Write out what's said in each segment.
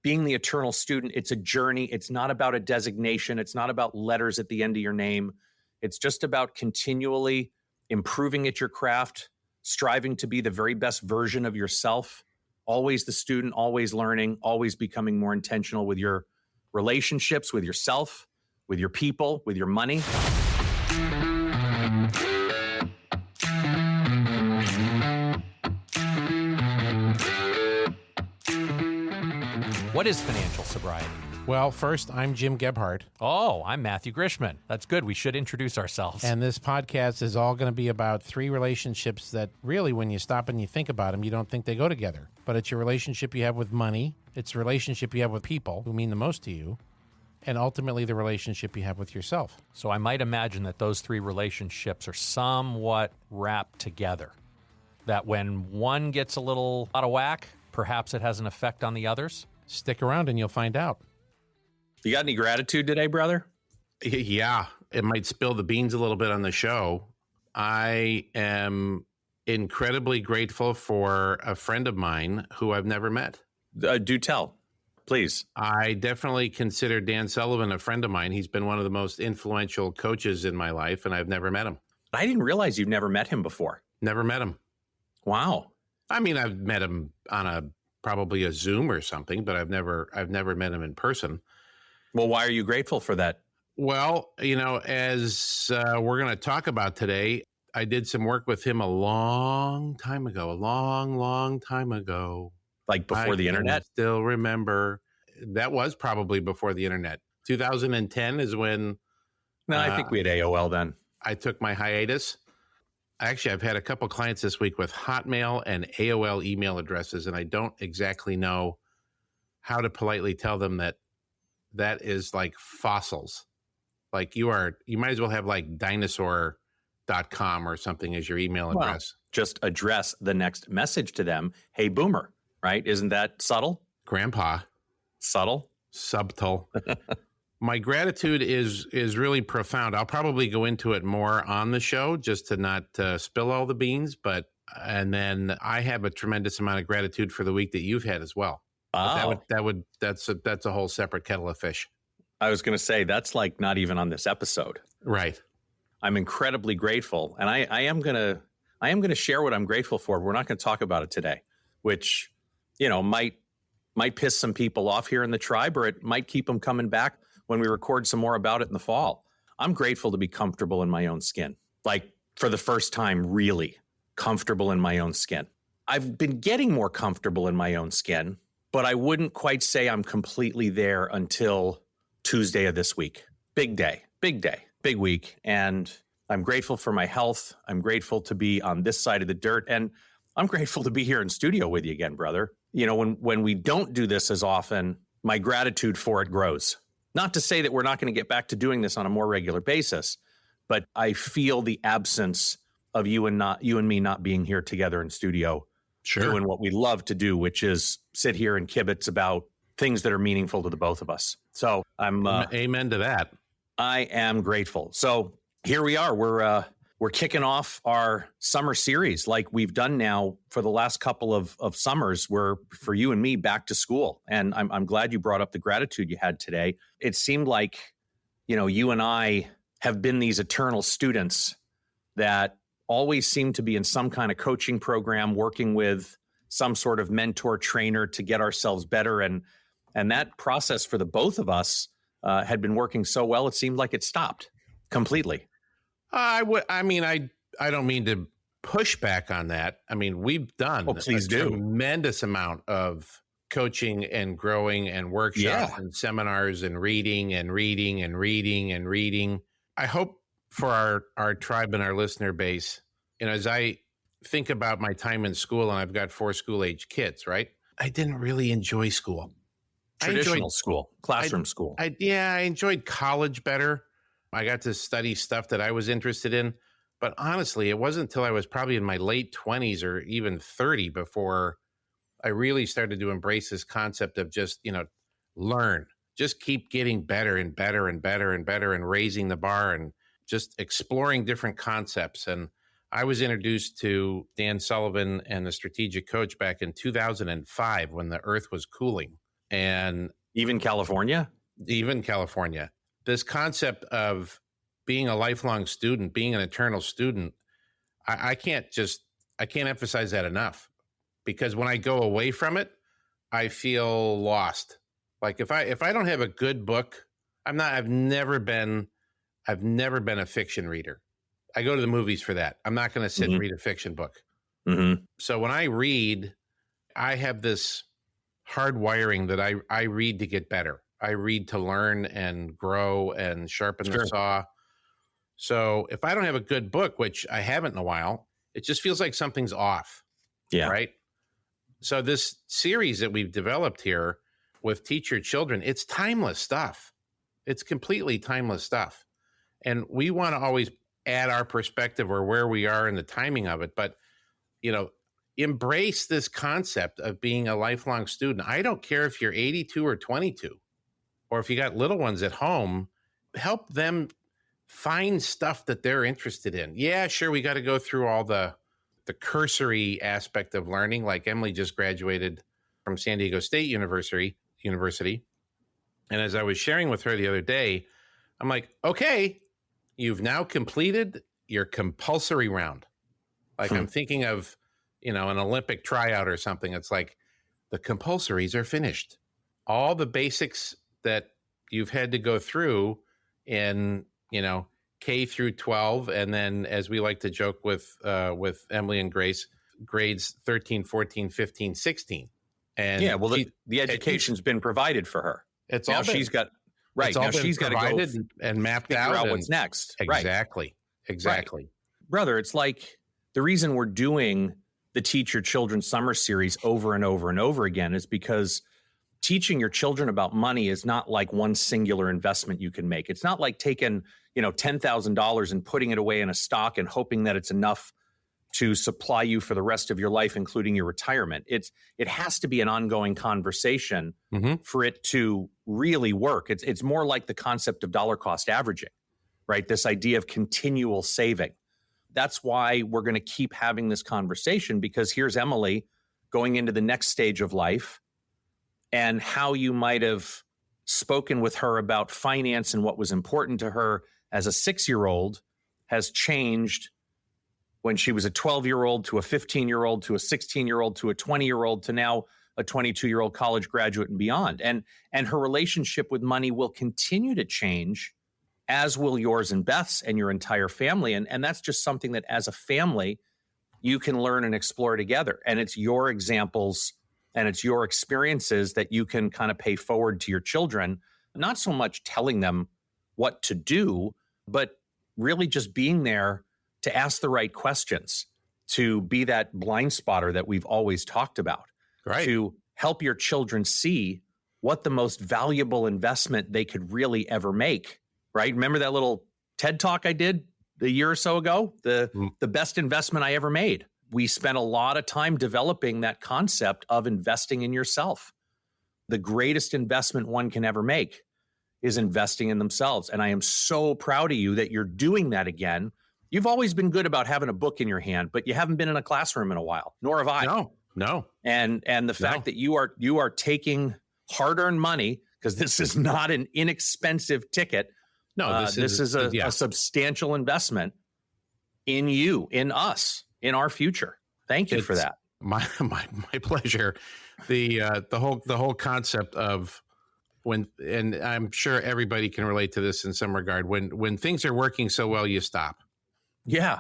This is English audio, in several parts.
being the eternal student, it's a journey. It's not about a designation. It's not about letters at the end of your name. It's just about continually improving at your craft, striving to be the very best version of yourself, always the student, always learning, always becoming more intentional with your relationships, with yourself, with your people, with your money. What is financial sobriety? Well, first, I'm Jim Gebhardt. Oh, I'm Matthew Grishman. That's good. We should introduce ourselves. And this podcast is all going to be about three relationships that really, when you stop and you think about them, you don't think they go together. But it's your relationship you have with money, it's the relationship you have with people who mean the most to you, and ultimately the relationship you have with yourself. So I might imagine that those three relationships are somewhat wrapped together. That when one gets a little out of whack, perhaps it has an effect on the others. Stick around and you'll find out. You got any gratitude today, brother? Yeah, it might spill the beans a little bit on the show. I am incredibly grateful for a friend of mine who I've never met. Do tell, please. I definitely consider Dan Sullivan a friend of mine. He's been one of the most influential coaches in my life, and I've never met him. I didn't realize you've never met him before. Never met him. Wow. I mean, I've met him on probably a Zoom or something, but I've never met him in person. Well, why are you grateful for that? Well, as we're going to talk about today, I did some work with him a long time ago, Like before the internet? Still remember. That was probably before the internet. 2010 is when... No, I think we had AOL then. I took my hiatus. Actually, I've had a couple clients this week with Hotmail and AOL email addresses, and I don't exactly know how to politely tell them that is like fossils. Like you might as well have like dinosaur.com or something as your email address. Just address the next message to them. Hey, boomer, right? Isn't that subtle? Grandpa. Subtle? Subtle. My gratitude is really profound. I'll probably go into it more on the show just to not spill all the beans. And then I have a tremendous amount of gratitude for the week that you've had as well. Oh. That's a whole separate kettle of fish. I was going to say that's like not even on this episode. Right. I'm incredibly grateful, and I am going to share what I'm grateful for. We're not going to talk about it today, which might piss some people off here in the tribe, or it might keep them coming back when we record some more about it in the fall. I'm grateful to be comfortable in my own skin, like for the first time, really comfortable in my own skin. I've been getting more comfortable in my own skin, but I wouldn't quite say I'm completely there until Tuesday of this week. Big day, big week. And I'm grateful for my health. I'm grateful to be on this side of the dirt. And I'm grateful to be here in studio with you again, brother. When we don't do this as often, my gratitude for it grows. Not to say that we're not going to get back to doing this on a more regular basis, but I feel the absence of you and me not being here together in studio, sure, doing what we love to do, which is sit here and kibitz about things that are meaningful to the both of us. So I'm amen to that. I am grateful. So here we are. We're kicking off our summer series like we've done now for the last couple of summers. We're, for you and me, back to school. And I'm glad you brought up the gratitude you had today. It seemed like, you and I have been these eternal students that always seem to be in some kind of coaching program, working with some sort of mentor trainer to get ourselves better. And that process for the both of us had been working so well, it seemed like it stopped completely. I don't mean to push back on that. I mean, we've done tremendous amount of coaching and growing and workshops and seminars and reading. I hope for our tribe and our listener base, as I think about my time in school, and I've got 4 school-age kids, right? I didn't really enjoy school. Traditional school, classroom school. I enjoyed college better. I got to study stuff that I was interested in. But honestly, it wasn't until I was probably in my late 20s or even 30 before I really started to embrace this concept of just, learn. Just keep getting better and better and better and better and raising the bar and just exploring different concepts. And I was introduced to Dan Sullivan and the Strategic Coach back in 2005 when the earth was cooling. And Even California? even California, this concept of being a lifelong student, being an eternal student, I can't emphasize that enough, because when I go away from it, I feel lost. Like if I don't have a good book, I've never been a fiction reader. I go to the movies for that. I'm not going to sit and read a fiction book. Mm-hmm. So when I read, I have this hard wiring that I read to get better. I read to learn and grow and sharpen the saw. So if I don't have a good book, which I haven't in a while, it just feels like something's off. Yeah. Right. So this series that we've developed here with Teach Your Children, it's timeless stuff. It's completely timeless stuff. And we want to always add our perspective or where we are in the timing of it. But, embrace this concept of being a lifelong student. I don't care if you're 82 or 22, or if you got little ones at home, help them find stuff that they're interested in. Yeah, sure, we got to go through all the cursory aspect of learning. Like Emily just graduated from San Diego State University. And as I was sharing with her the other day, I'm like, okay, you've now completed your compulsory round. Like I'm thinking of, an Olympic tryout or something. It's like the compulsories are finished. All the basics that you've had to go through in, K through 12. And then, as we like to joke with Emily and Grace, grades 13, 14, 15, 16. And yeah, well, the education's been provided for her. It's now all she's got right it's all now been she's got to go and mapped figure out what's next. Exactly. Right. Exactly. Right. Brother, it's like the reason we're doing the Teach Your Children summer series over and over and over again is because teaching your children about money is not like one singular investment you can make. It's not like taking, $10,000 and putting it away in a stock and hoping that it's enough to supply you for the rest of your life, including your retirement. It has to be an ongoing conversation for it to really work. It's more like the concept of dollar cost averaging, right? This idea of continual saving. That's why we're going to keep having this conversation, because here's Emily going into the next stage of life, and how you might have spoken with her about finance and what was important to her as a 6-year-old has changed when she was a 12-year-old to a 15-year-old to a 16-year-old to a 20-year-old to now a 22-year-old college graduate and beyond. And her relationship with money will continue to change, as will yours and Beth's and your entire family. And that's just something that as a family, you can learn and explore together. And it's your examples and it's your experiences that you can kind of pay forward to your children, not so much telling them what to do, but really just being there to ask the right questions, to be that blind spotter that we've always talked about, right, to help your children see what the most valuable investment they could really ever make, right? Remember that little TED Talk I did a year or so ago? The best investment I ever made. We spent a lot of time developing that concept of investing in yourself. The greatest investment one can ever make is investing in themselves. And I am so proud of you that you're doing that again. You've always been good about having a book in your hand, but you haven't been in a classroom in a while, nor have I. No. And the fact that you are taking hard-earned money, because this is not an inexpensive ticket. No, this is a substantial investment in you, in us, in our future. Thank you for that. My pleasure. The whole concept of when, and I'm sure everybody can relate to this in some regard, when things are working so well, you stop. Yeah,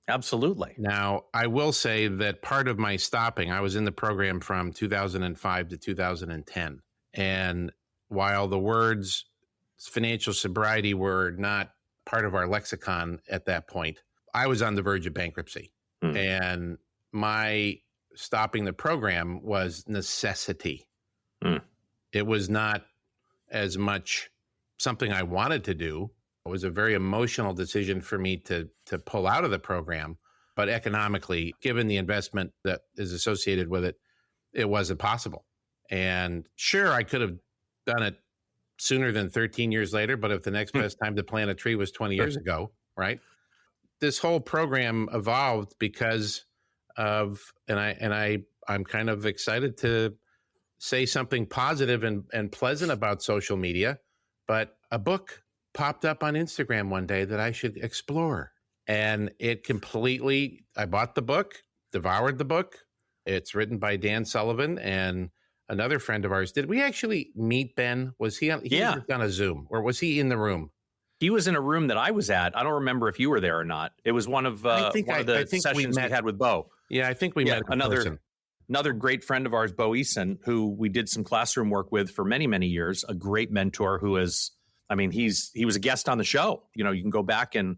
absolutely. Now, I will say that part of my stopping, I was in the program from 2005 to 2010. And while the words financial sobriety were not part of our lexicon at that point, I was on the verge of bankruptcy. And my stopping the program was necessity. It was not as much something I wanted to do. It was a very emotional decision for me to pull out of the program. But economically, given the investment that is associated with it, it wasn't possible. And sure, I could have done it sooner than 13 years later, but if the next best time to plant a tree was 20 years ago, right? This whole program evolved because of, and I'm kind of excited to say something positive and pleasant about social media, but a book popped up on Instagram one day that I should explore. And I bought the book, devoured the book. It's written by Dan Sullivan and another friend of ours. Did we actually meet Ben? Was he on a Zoom, or was he in the room? He was in a room that I was at. I don't remember if you were there or not. It was one of the sessions we had with Bo. Yeah, I think we met in person. Another great friend of ours, Bo Eason, who we did some classroom work with for many, many years, a great mentor who is, he was a guest on the show. You can go back and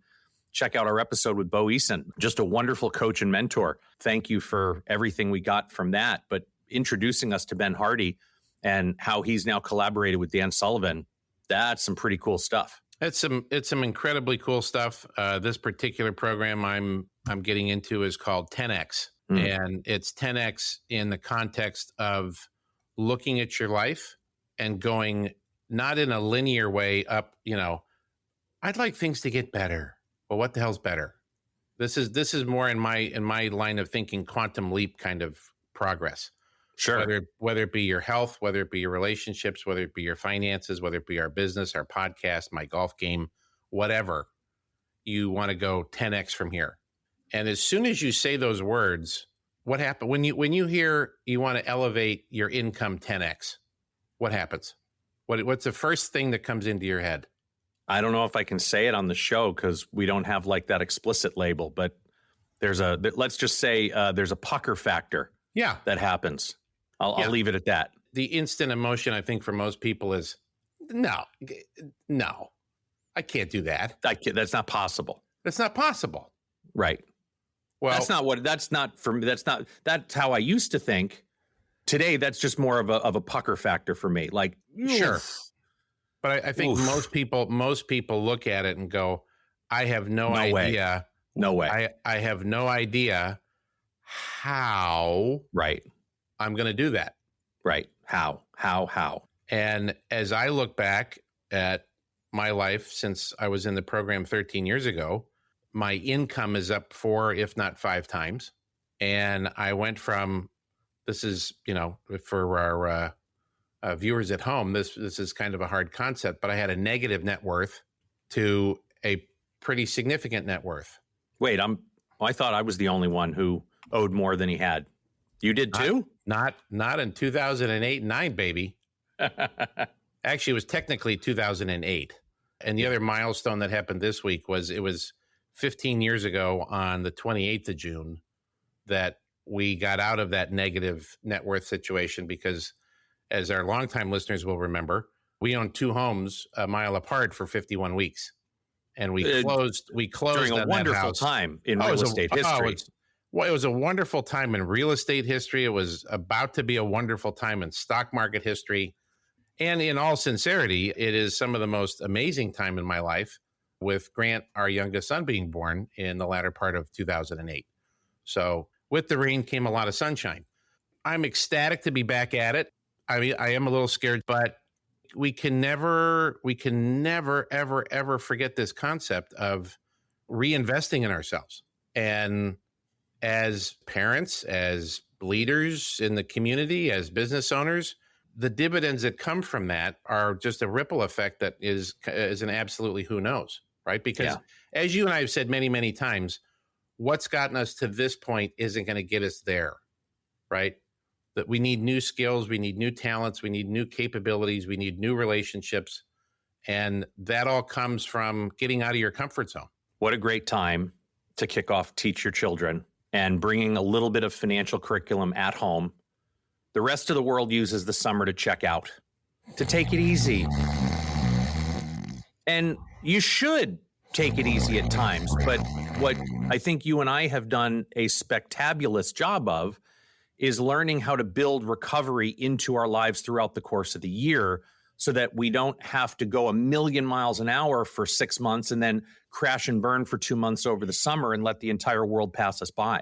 check out our episode with Bo Eason. Just a wonderful coach and mentor. Thank you for everything we got from that. But introducing us to Ben Hardy and how he's now collaborated with Dan Sullivan, that's some pretty cool stuff. It's some incredibly cool stuff. This particular program I'm getting into is called 10X. And it's 10X in the context of looking at your life and going not in a linear way up, I'd like things to get better. Well, what the hell's better? This is more in my line of thinking, quantum leap kind of progress. Sure. Whether it be your health, whether it be your relationships, whether it be your finances, whether it be our business, our podcast, my golf game, whatever, you want to go 10X from here. And as soon as you say those words, what happens when you hear you want to elevate your income 10X? What happens? What's the first thing that comes into your head? I don't know if I can say it on the show because we don't have like that explicit label, but let's just say there's a pucker factor. Yeah, that happens. I'll leave it at that. The instant emotion, I think, for most people is no, I can't do that. That's not possible. That's not possible. Right. Well, that's how I used to think. Today, that's just more of a pucker factor for me. Like, sure. But I think most people look at it and go, I have no idea. No way. I have no idea how I'm going to do that. Right. How? And as I look back at my life since I was in the program 13 years ago, my income is up 4, if not 5 times. And I went from, this is, for our viewers at home, this is kind of a hard concept, but I had a negative net worth to a pretty significant net worth. Wait, I thought I was the only one who owed more than he had. You did too? Not in 2008 and 9, baby. Actually, it was technically 2008. And the other milestone that happened this week was 15 years ago on the 28th of June that we got out of that negative net worth situation because, as our longtime listeners will remember, we owned 2 homes a mile apart for 51 weeks. And we closed during a wonderful time in real estate history. It was a wonderful time in real estate history. It was about to be a wonderful time in stock market history. And in all sincerity, it is some of the most amazing time in my life, with Grant, our youngest son, being born in the latter part of 2008. So with the rain came a lot of sunshine. I'm ecstatic to be back at it. I mean, I am a little scared, but we can never, ever, ever forget this concept of reinvesting in ourselves. And as parents, as leaders in the community, as business owners, the dividends that come from that are just a ripple effect that is an absolutely who knows, right? Because as you and I have said many, many times, what's gotten us to this point isn't going to get us there, right? That we need new skills, we need new talents, we need new capabilities, we need new relationships. And that all comes from getting out of your comfort zone. What a great time to kick off Teach Your Children and bringing a little bit of financial curriculum at home. The rest of the world uses the summer to check out, to take it easy. And you should take it easy at times. But what I think you and I have done a spectabulous job of is learning how to build recovery into our lives throughout the course of the year so that we don't have to go a million miles an hour for 6 months and then crash and burn for 2 months over the summer and let the entire world pass us by.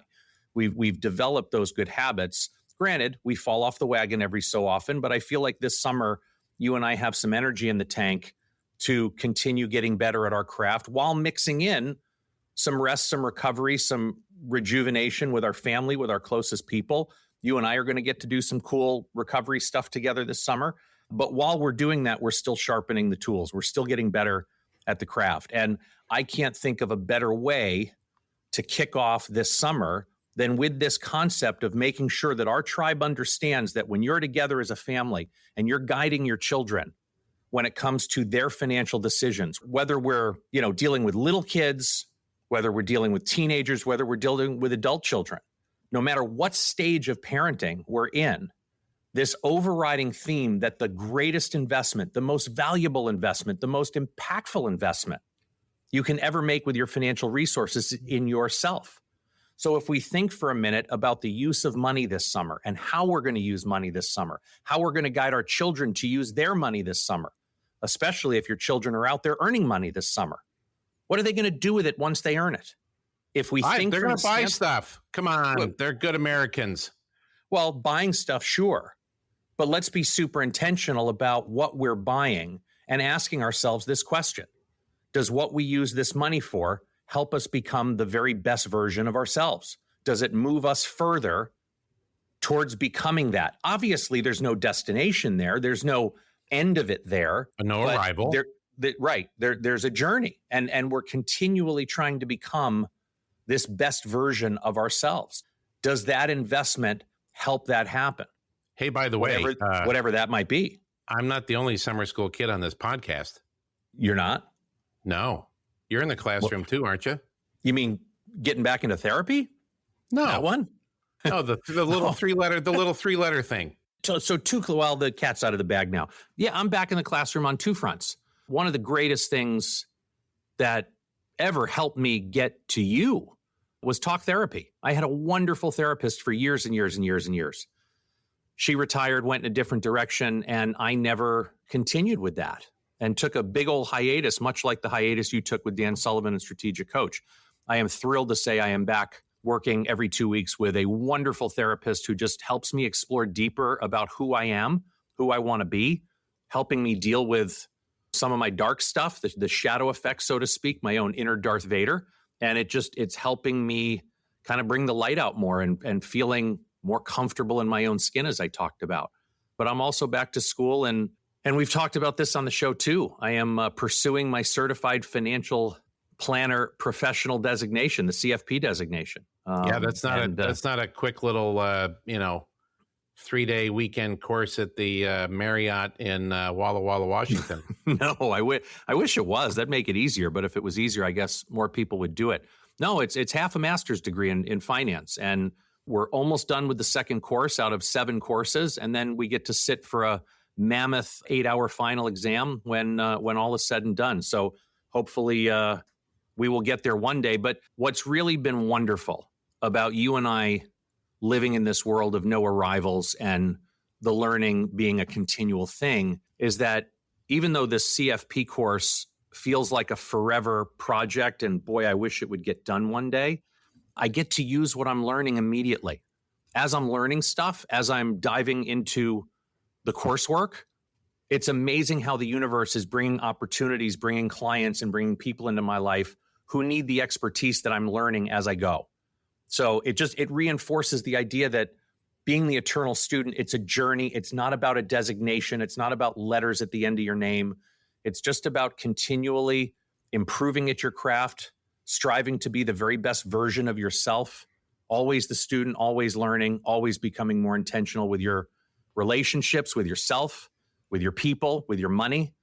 We've developed those good habits. Granted, we fall off the wagon every so often, but I feel like this summer, you and I have some energy in the tank to continue getting better at our craft while mixing in some rest, some recovery, some rejuvenation with our family, with our closest people, You and I are going to get to do some cool recovery stuff together this summer. But while we're doing that, we're still sharpening the tools. We're still getting better at the craft. And I can't think of a better way to kick off this summer than with this concept of making sure that our tribe understands that when you're together as a family and you're guiding your children when it comes to their financial decisions, whether we're, dealing with little kids, whether we're dealing with teenagers, whether we're dealing with adult children, no matter what stage of parenting we're in, this overriding theme that the greatest investment, the most valuable investment, the most impactful investment you can ever make with your financial resources is in yourself. So if we think for a minute about the use of money this summer and how we're going to use money this summer, how we're going to guide our children to use their money this summer, especially if your children are out there earning money this summer, what are they going to do with it once they earn it? If we think they're going to buy stuff. Come on, they're good Americans. Well, buying stuff, sure. But let's be super intentional about what we're buying and asking ourselves this question. Does what we use this money for help us become the very best version of ourselves? Does it move us further towards becoming that? Obviously, there's no destination there. There's no end of it there. No arrival. There's a journey. And we're continually trying to become this best version of ourselves. Does that investment help that happen? Hey, by the way, whatever that might be. I'm not the only summer school kid on this podcast. You're not? No. You're in the classroom too, aren't you? You mean getting back into therapy? No. That one? No, the little three-letter thing. So the cat's out of the bag now. Yeah, I'm back in the classroom on two fronts. One of the greatest things that ever helped me get to you was talk therapy. I had a wonderful therapist for years and years and years and years. She retired, went in a different direction, and I never continued with that and took a big old hiatus, much like the hiatus you took with Dan Sullivan and Strategic Coach. I am thrilled to say I am back working every 2 weeks with a wonderful therapist who just helps me explore deeper about who I am, who I want to be, helping me deal with some of my dark stuff, the shadow effect, so to speak, my own inner Darth Vader. And it's helping me kind of bring the light out more and feeling more comfortable in my own skin, as I talked about. But I'm also back to school, and we've talked about this on the show too. I am pursuing my certified financial planner professional designation, the CFP designation. That's not a quick little 3-day weekend course at the Marriott in Walla Walla, Washington. No, I wish it was. That'd make it easier. But if it was easier, I guess more people would do it. No, it's half a master's degree in finance, and we're almost done with the second course out of 7 courses, and then we get to sit for a mammoth 8-hour final exam when all is said and done. So hopefully we will get there one day. But what's really been wonderful about you and I living in this world of no arrivals and the learning being a continual thing is that even though this CFP course feels like a forever project, and boy, I wish it would get done one day, I get to use what I'm learning immediately. As I'm learning stuff, as I'm diving into the coursework, it's amazing how the universe is bringing opportunities, bringing clients, and bringing people into my life who need the expertise that I'm learning as I go. So it reinforces the idea that being the eternal student, it's a journey. It's not about a designation. It's not about letters at the end of your name. It's just about continually improving at your craft, striving to be the very best version of yourself, always the student, always learning, always becoming more intentional with your relationships, with yourself, with your people, with your money.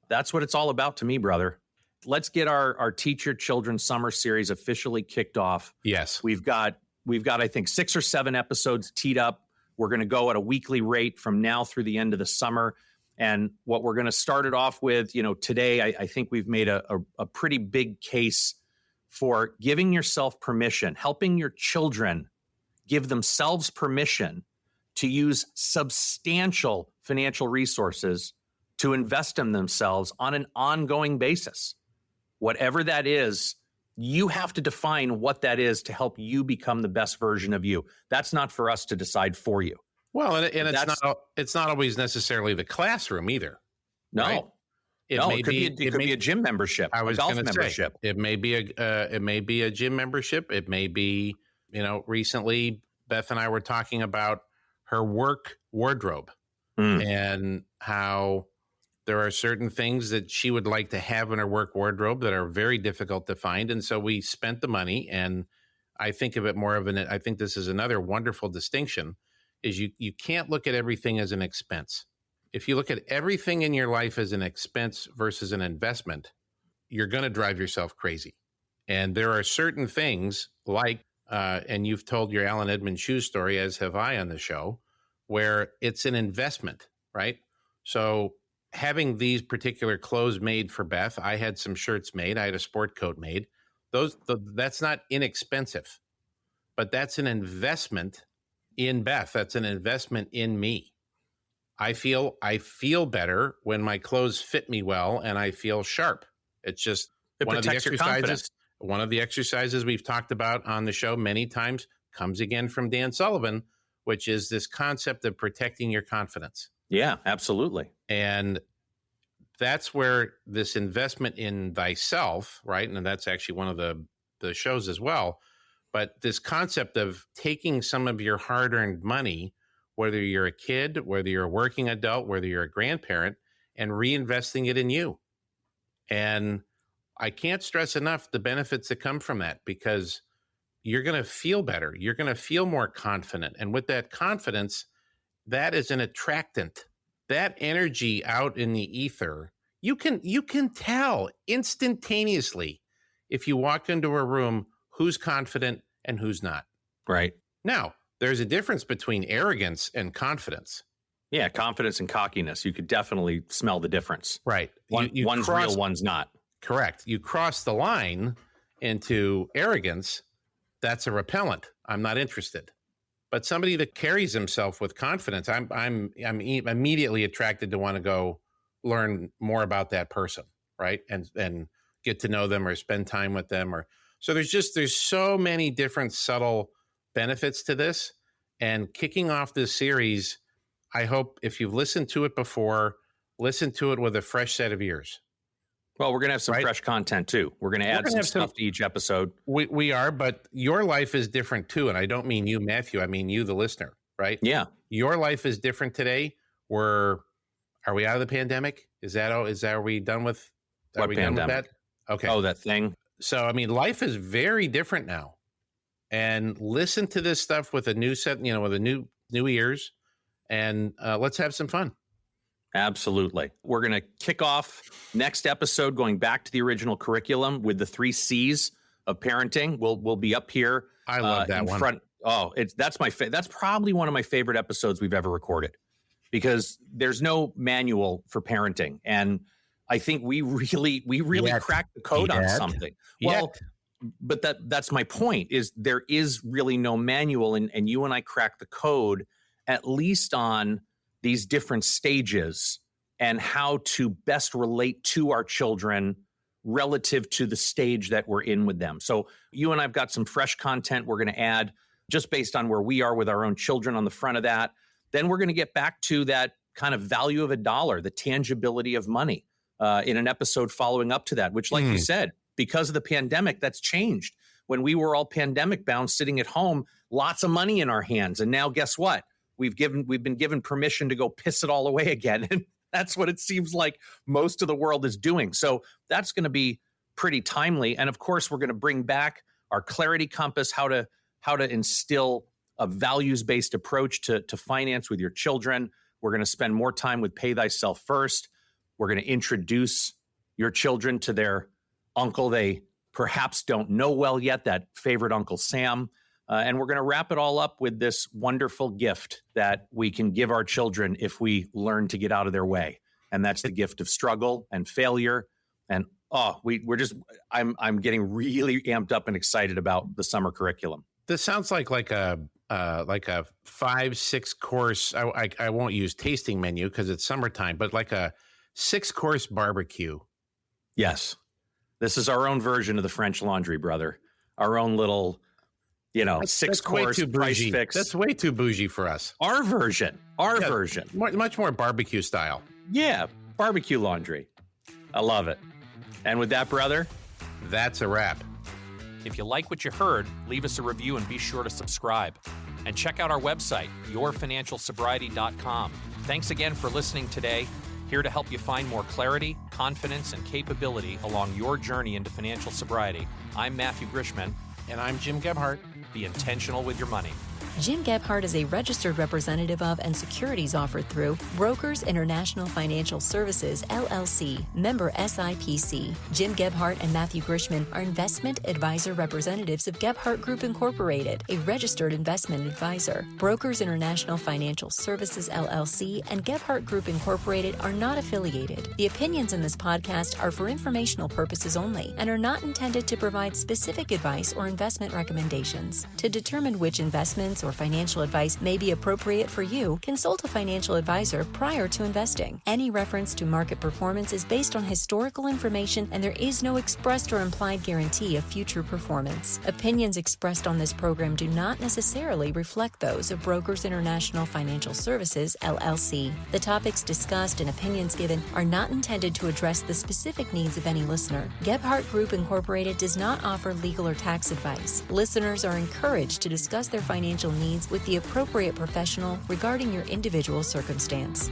That's what it's all about to me, brother. Let's get our Teach Your Children Summer Series officially kicked off. Yes. We've got, I think, 6 or 7 episodes teed up. We're going to go at a weekly rate from now through the end of the summer. And what we're going to start it off with, today, I think we've made a pretty big case for giving yourself permission, helping your children give themselves permission to use substantial financial resources to invest in themselves on an ongoing basis. Whatever that is, you have to define what that is to help you become the best version of you. That's not for us to decide for you. Well, and it's not always necessarily the classroom either. No. Right? It could be a gym membership, a golf membership. It may be a gym membership. It may be, recently Beth and I were talking about her work wardrobe and how there are certain things that she would like to have in her work wardrobe that are very difficult to find. And so we spent the money, and I think of it more of I think this is another wonderful distinction, is you can't look at everything as an expense. If you look at everything in your life as an expense versus an investment, you're going to drive yourself crazy. And there are certain things like, and you've told your Alan Edmund shoe story, as have I on the show, where it's an investment, right? So having these particular clothes made for Beth, I had some shirts made, I had a sport coat made. That's not inexpensive, but that's an investment in Beth. That's an investment in me. I feel better when my clothes fit me well and I feel sharp. It's just one of the exercises we've talked about on the show many times comes again from Dan Sullivan, which is this concept of protecting your confidence. Yeah, absolutely. And that's where this investment in thyself, right? And that's actually one of the shows as well. But this concept of taking some of your hard-earned money, whether you're a kid, whether you're a working adult, whether you're a grandparent, and reinvesting it in you. And I can't stress enough the benefits that come from that, because you're going to feel better. You're going to feel more confident. And with that confidence, that is an attractant. That energy out in the ether, you can tell instantaneously if you walk into a room who's confident and who's not. Right. Now, there's a difference between arrogance and confidence. Yeah, confidence and cockiness. You could definitely smell the difference. Right. One's real, one's not. Correct. You cross the line into arrogance, that's a repellent. I'm not interested. But somebody that carries himself with confidence, I'm immediately attracted to want to go learn more about that person, right? And get to know them or spend time with them. So there's so many different subtle benefits to this. And kicking off this series, I hope if you've listened to it before, listen to it with a fresh set of ears. Well, we're going to have some fresh content too. We're going to add some stuff to each episode. We are, but your life is different too. And I don't mean you, Matthew. I mean you, the listener, right? Yeah. Your life is different today. Are we out of the pandemic? Are we done with what pandemic? Done with that? Okay. Oh, that thing. So, I mean, life is very different now. And listen to this stuff with a new set, with a new ears, and let's have some fun. Absolutely. We're going to kick off next episode going back to the original curriculum with the 3 C's of parenting. We'll be up here. I love that one. Front. Oh, that's that's probably one of my favorite episodes we've ever recorded, because there's no manual for parenting, and I think we really cracked the code on something. Well, but that's my point, is there is really no manual, and you and I cracked the code at least on these different stages and how to best relate to our children relative to the stage that we're in with them. So you and I've got some fresh content we're going to add just based on where we are with our own children on the front of that. Then we're going to get back to that kind of value of a dollar, the tangibility of money in an episode following up to that, which, like you said, because of the pandemic, that's changed. When we were all pandemic bound, sitting at home, lots of money in our hands. And now guess what? We've been given permission to go piss it all away again. And that's what it seems like most of the world is doing. So that's going to be pretty timely. And of course, we're going to bring back our clarity compass, how to instill a values-based approach to finance with your children. We're going to spend more time with Pay Thyself First. We're going to introduce your children to their uncle they perhaps don't know well yet, that favorite Uncle Sam. And we're going to wrap it all up with this wonderful gift that we can give our children if we learn to get out of their way. And that's the gift of struggle and failure. And I'm getting really amped up and excited about the summer curriculum. This sounds like a 5-6 course. I won't use tasting menu because it's summertime, but like a 6-course barbecue. Yes. This is our own version of the French Laundry, brother. Our own little, 6-course price fix. That's way too bougie for us. Our version. Much more barbecue style. Yeah. Barbecue laundry. I love it. And with that, brother, that's a wrap. If you like what you heard, leave us a review and be sure to subscribe. And check out our website, yourfinancialsobriety.com. Thanks again for listening today. Here to help you find more clarity, confidence, and capability along your journey into financial sobriety. I'm Matthew Grishman. And I'm Jim Gebhardt. Be intentional with your money. Jim Gebhardt is a registered representative of and securities offered through Brokers International Financial Services, LLC, member SIPC. Jim Gebhardt and Matthew Grishman are investment advisor representatives of Gebhardt Group Incorporated, a registered investment advisor. Brokers International Financial Services, LLC, and Gebhardt Group Incorporated are not affiliated. The opinions in this podcast are for informational purposes only and are not intended to provide specific advice or investment recommendations. To determine which investments or financial advice may be appropriate for you, consult a financial advisor prior to investing. Any reference to market performance is based on historical information, and there is no expressed or implied guarantee of future performance. Opinions expressed on this program do not necessarily reflect those of Brokers International Financial Services, LLC. The topics discussed and opinions given are not intended to address the specific needs of any listener. Gebhardt Group Incorporated does not offer legal or tax advice. Listeners are encouraged to discuss their financial needs with the appropriate professional regarding your individual circumstance.